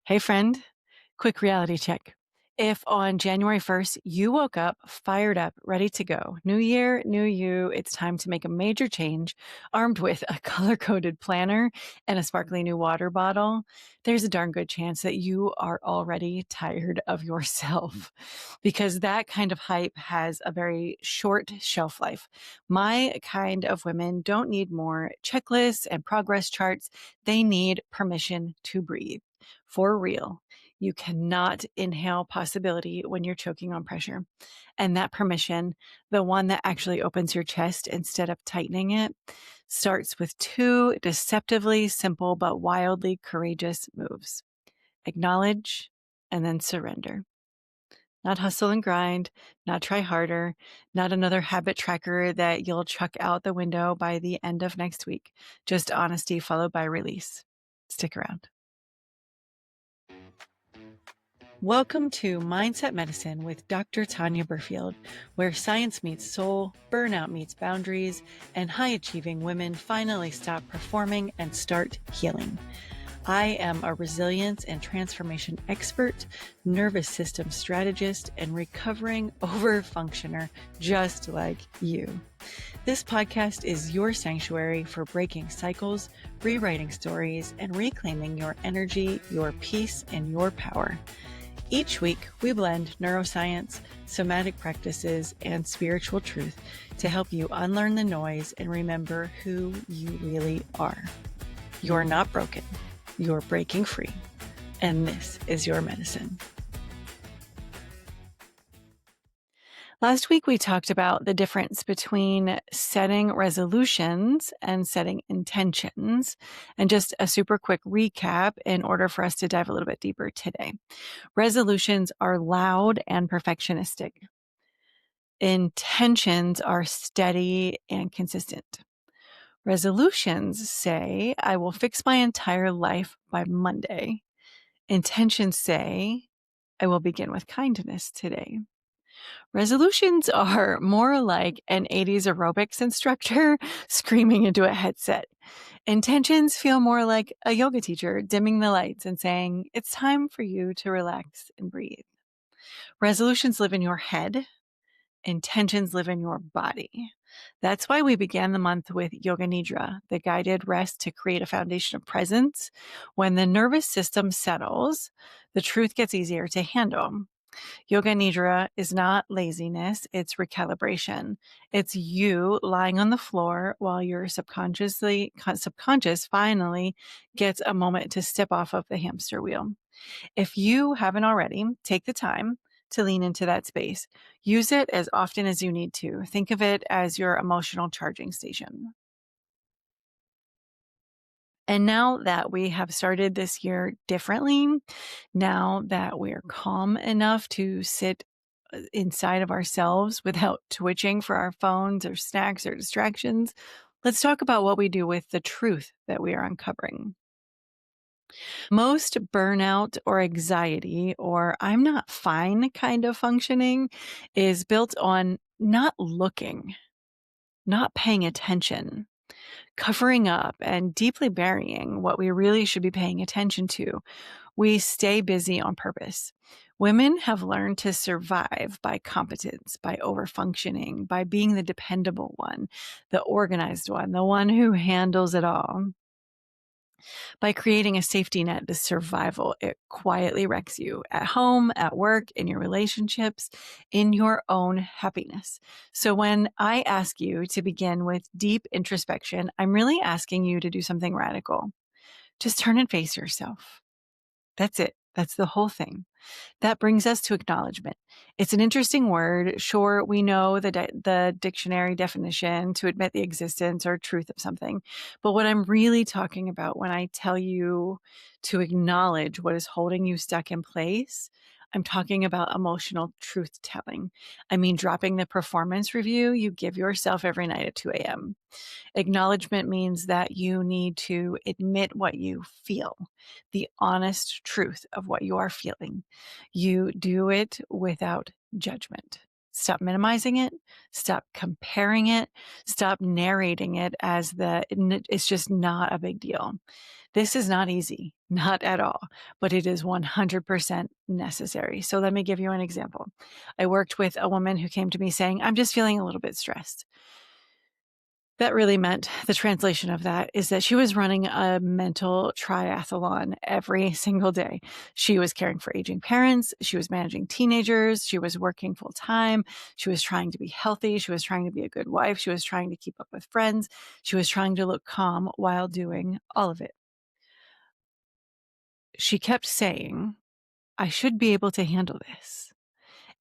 Hey, friend, quick reality check. If on January 1st you woke up fired up, ready to go, new year, new you, it's time to make a major change, armed with a color coded planner and a sparkly new water bottle, there's a darn good chance that you are already tired of yourself because that kind of hype has a very short shelf life. My kind of women don't need more checklists and progress charts, they need permission to breathe. For real. You cannot inhale possibility when you're choking on pressure. And that permission, the one that actually opens your chest instead of tightening it, starts with two deceptively simple but wildly courageous moves. Acknowledge and then surrender. Not hustle and grind, not try harder, not another habit tracker that you'll chuck out the window by the end of next week. Just honesty followed by release. Stick around. Welcome to Mindset Medicine with Dr. Tanya Berfield, where science meets soul, burnout meets boundaries, and high achieving women finally stop performing and start healing. I am a resilience and transformation expert, nervous system strategist, and recovering overfunctioner just like you. This podcast is your sanctuary for breaking cycles, rewriting stories, and reclaiming your energy, your peace, and your power. Each week, we blend neuroscience, somatic practices, and spiritual truth to help you unlearn the noise and remember who you really are. You're not broken. You're breaking free. And this is your medicine. Last week, we talked about the difference between setting resolutions and setting intentions. And just a super quick recap in order for us to dive a little bit deeper today. Resolutions are loud and perfectionistic. Intentions are steady and consistent. Resolutions say, I will fix my entire life by Monday. Intentions say, I will begin with kindness today. Resolutions are more like an 80s aerobics instructor screaming into a headset. Intentions feel more like a yoga teacher dimming the lights and saying, it's time for you to relax and breathe. Resolutions live in your head. Intentions live in your body. That's why we began the month with Yoga Nidra, the guided rest to create a foundation of presence. When the nervous system settles, the truth gets easier to handle. Yoga Nidra is not laziness, it's recalibration. It's you lying on the floor while your subconscious finally gets a moment to step off of the hamster wheel. If you haven't already, take the time to lean into that space. Use it as often as you need to. Think of it as your emotional charging station. And now that we have started this year differently, now that we're calm enough to sit inside of ourselves without twitching for our phones or snacks or distractions, let's talk about what we do with the truth that we are uncovering. Most burnout or anxiety or I'm not fine kind of functioning is built on not looking, not paying attention, covering up and deeply burying what we really should be paying attention to. We stay busy on purpose. Women have learned to survive by competence, by overfunctioning, by being the dependable one, the organized one, the one who handles it all. By creating a safety net, the survival, it quietly wrecks you at home, at work, in your relationships, in your own happiness. So when I ask you to begin with deep introspection, I'm really asking you to do something radical. Just turn and face yourself. That's it. That's the whole thing. That brings us to acknowledgement. It's an interesting word. Sure, we know the dictionary definition to admit the existence or truth of something. But what I'm really talking about when I tell you to acknowledge what is holding you stuck in place, I'm talking about emotional truth telling. I mean, dropping the performance review you give yourself every night at 2 a.m. Acknowledgement means that you need to admit what you feel, the honest truth of what you are feeling. You do it without judgment. Stop minimizing it. Stop comparing it. Stop narrating it as it's just not a big deal. This is not easy, not at all, but it is 100% necessary. So let me give you an example. I worked with a woman who came to me saying, I'm just feeling a little bit stressed. That really meant the translation of that is that she was running a mental triathlon every single day. She was caring for aging parents. She was managing teenagers. She was working full time. She was trying to be healthy. She was trying to be a good wife. She was trying to keep up with friends. She was trying to look calm while doing all of it. She kept saying, I should be able to handle this.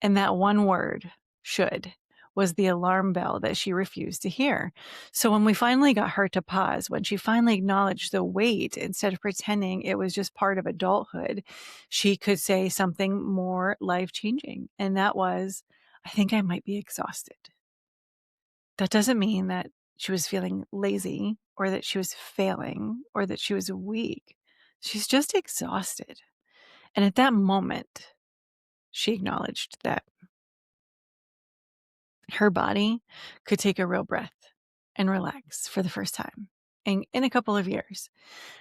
And that one word, should, was the alarm bell that she refused to hear. So when we finally got her to pause, when she finally acknowledged the weight, instead of pretending it was just part of adulthood, she could say something more life-changing. And that was, I think I might be exhausted. That doesn't mean that she was feeling lazy or that she was failing or that she was weak. She's just exhausted. And at that moment, she acknowledged that her body could take a real breath and relax for the first time in a couple of years.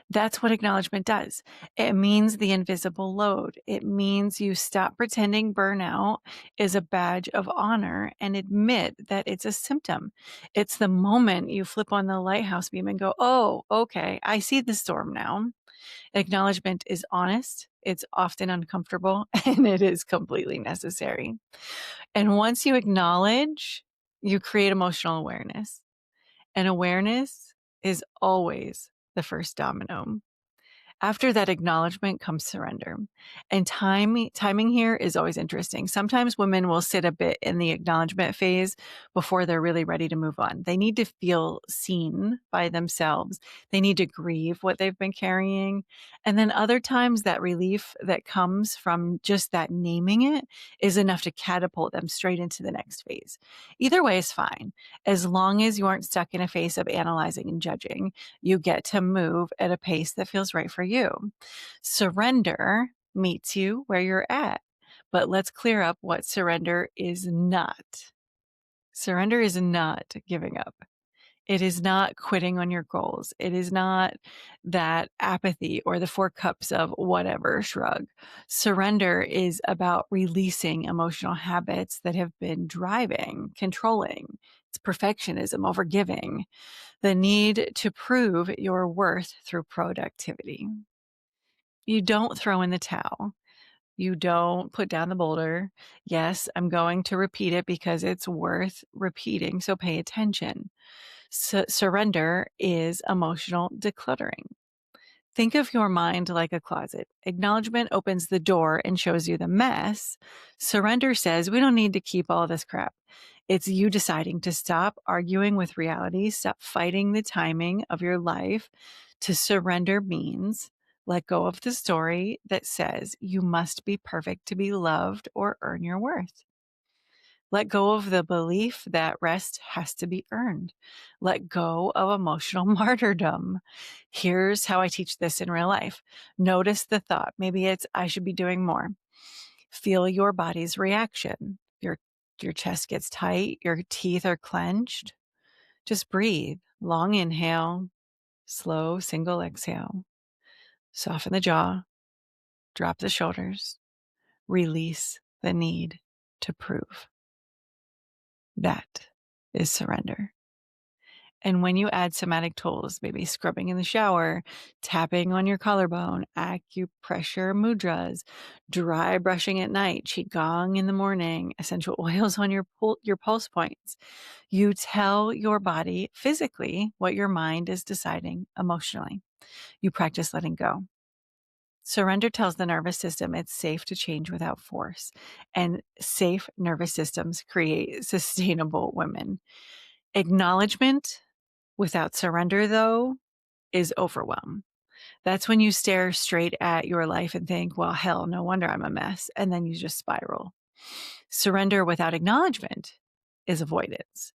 That's what acknowledgement does. It means the invisible load. It means you stop pretending burnout is a badge of honor and admit that it's a symptom. It's the moment you flip on the lighthouse beam and go, oh, okay, I see the storm now. Acknowledgement is honest, it's often uncomfortable, and it is completely necessary. And once you acknowledge, you create emotional awareness. And awareness is always the first domino. After that acknowledgement comes surrender. And timing here is always interesting. Sometimes women will sit a bit in the acknowledgement phase before they're really ready to move on. They need to feel seen by themselves. They need to grieve what they've been carrying. And then other times that relief that comes from just that naming it is enough to catapult them straight into the next phase. Either way is fine, as long as you aren't stuck in a phase of analyzing and judging. You get to move at a pace that feels right for you. Surrender meets you where you're at. But let's clear up what surrender is not. Surrender is not giving up. It is not quitting on your goals. It is not that apathy or the 4 cups of whatever shrug. Surrender is about releasing emotional habits that have been driving, controlling. It's perfectionism, overgiving, the need to prove your worth through productivity. You don't throw in the towel. You don't put down the boulder. Yes, I'm going to repeat it because it's worth repeating, so pay attention. Surrender is emotional decluttering. Think of your mind like a closet. Acknowledgement opens the door and shows you the mess. Surrender says, we don't need to keep all this crap. It's you deciding to stop arguing with reality, stop fighting the timing of your life. To surrender means let go of the story that says you must be perfect to be loved or earn your worth. Let go of the belief that rest has to be earned. Let go of emotional martyrdom. Here's how I teach this in real life. Notice the thought. Maybe it's, I should be doing more. Feel your body's reaction. Your chest gets tight. Your teeth are clenched. Just breathe. Long inhale, slow single exhale. Soften the jaw. Drop the shoulders. Release the need to prove. That is surrender. And when you add somatic tools, maybe scrubbing in the shower, tapping on your collarbone, acupressure mudras, dry brushing at night, qigong in the morning, essential oils on your pulse points, you tell your body physically what your mind is deciding emotionally. You practice letting go. Surrender tells the nervous system it's safe to change without force, and safe nervous systems create sustainable women. Acknowledgement without surrender, though, is overwhelm. That's when you stare straight at your life and think, well, hell, no wonder I'm a mess. And then you just spiral. Surrender without acknowledgement is avoidance.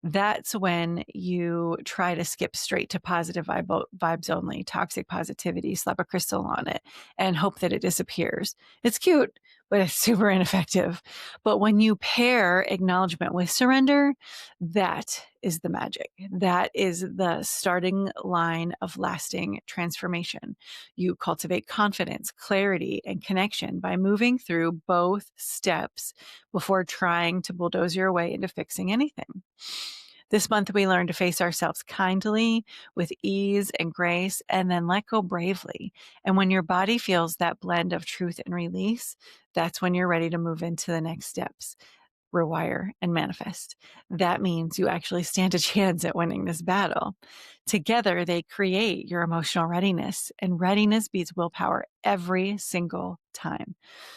That's when you try to skip straight to positive vibes only, toxic positivity, slap a crystal on it, and hope that it disappears. It's cute, but it's super ineffective. But when you pair acknowledgement with surrender, that is the magic. That is the starting line of lasting transformation. You cultivate confidence, clarity, and connection by moving through both steps before trying to bulldoze your way into fixing anything. This month, we learn to face ourselves kindly, with ease and grace, and then let go bravely. And when your body feels that blend of truth and release, that's when you're ready to move into the next steps. Rewire and manifest. That means you actually stand a chance at winning this battle. Together, they create your emotional readiness, and readiness beats willpower every single time.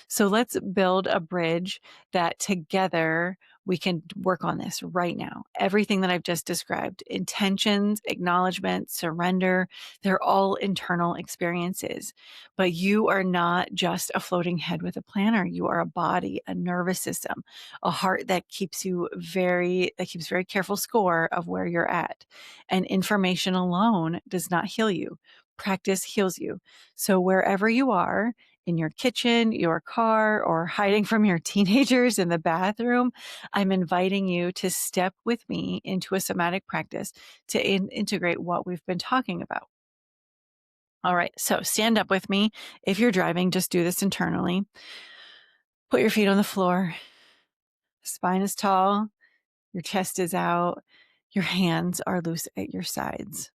So let's build a bridge that together we can work on this right now. Everything that I've just described, intentions, acknowledgement, surrender, they're all internal experiences. But you are not just a floating head with a planner. You are a body, a nervous system, a heart that keeps very careful score of where you're at. And information alone does not heal you. Practice heals you. So wherever you are, in your kitchen, your car, or hiding from your teenagers in the bathroom, I'm inviting you to step with me into a somatic practice to integrate what we've been talking about. All right, so stand up with me. If you're driving, just do this internally. Put your feet on the floor. Spine is tall. Your chest is out. Your hands are loose at your sides.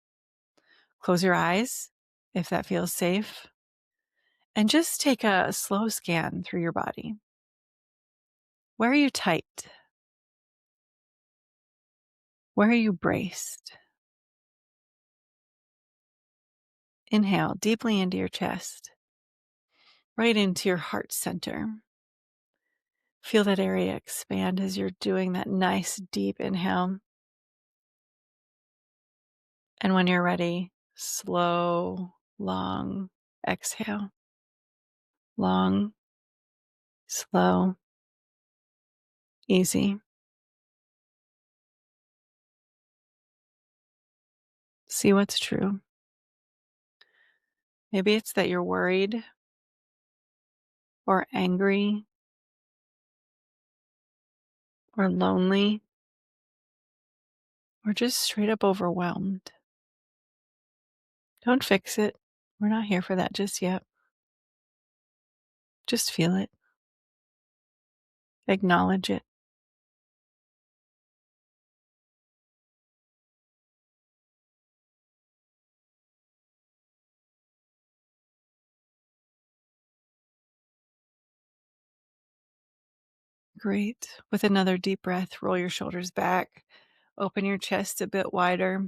Close your eyes if that feels safe. And just take a slow scan through your body. Where are you tight? Where are you braced? Inhale deeply into your chest, right into your heart center. Feel that area expand as you're doing that nice deep inhale. And when you're ready, slow, long exhale. Long, slow, easy. See what's true. Maybe it's that you're worried or angry or lonely or just straight up overwhelmed. Don't fix it. We're not here for that just yet. Just feel it. Acknowledge it. Great. With another deep breath, roll your shoulders back. Open your chest a bit wider.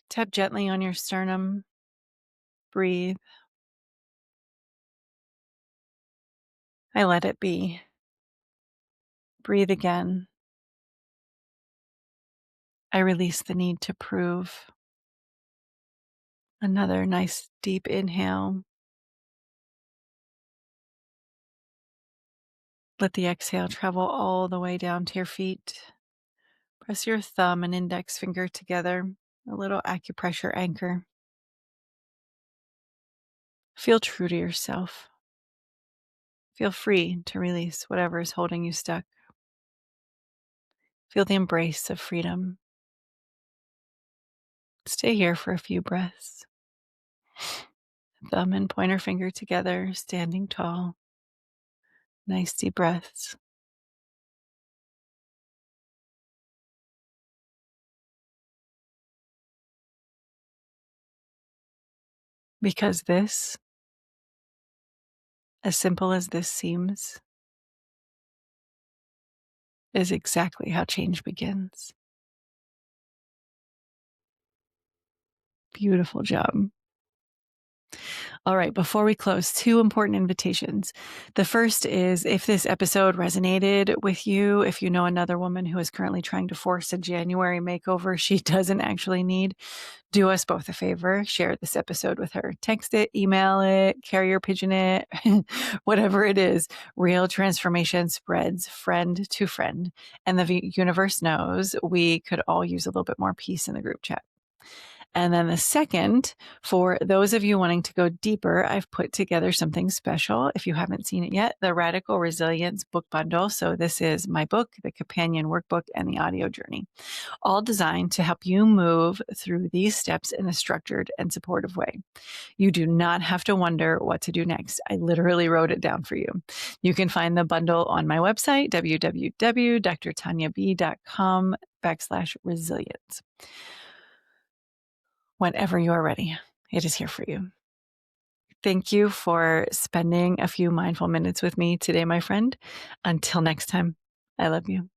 Tap gently on your sternum. Breathe. I let it be. Breathe again. I release the need to prove. Another nice deep inhale. Let the exhale travel all the way down to your feet. Press your thumb and index finger together, a little acupressure anchor. Feel true to yourself. Feel free to release whatever is holding you stuck. Feel the embrace of freedom. Stay here for a few breaths. Thumb and pointer finger together, standing tall. Nice deep breaths. Because this, as simple as this seems, is exactly how change begins. Beautiful job. All right, before we close, two important invitations. The first is if this episode resonated with you, if you know another woman who is currently trying to force a January makeover she doesn't actually need, do us both a favor. Share this episode with her. Text it, email it, carrier pigeon it, whatever it is. Real transformation spreads friend to friend. And the universe knows we could all use a little bit more peace in the group chat. And then the second, for those of you wanting to go deeper, I've put together something special. If you haven't seen it yet, the Radical Resilience book bundle. So this is my book, the companion workbook, and the audio journey, all designed to help you move through these steps in a structured and supportive way. You do not have to wonder what to do next. I literally wrote it down for you. You can find the bundle on my website, www.drtanyab.com/resilience. Whenever you are ready, it is here for you. Thank you for spending a few mindful minutes with me today, my friend. Until next time, I love you.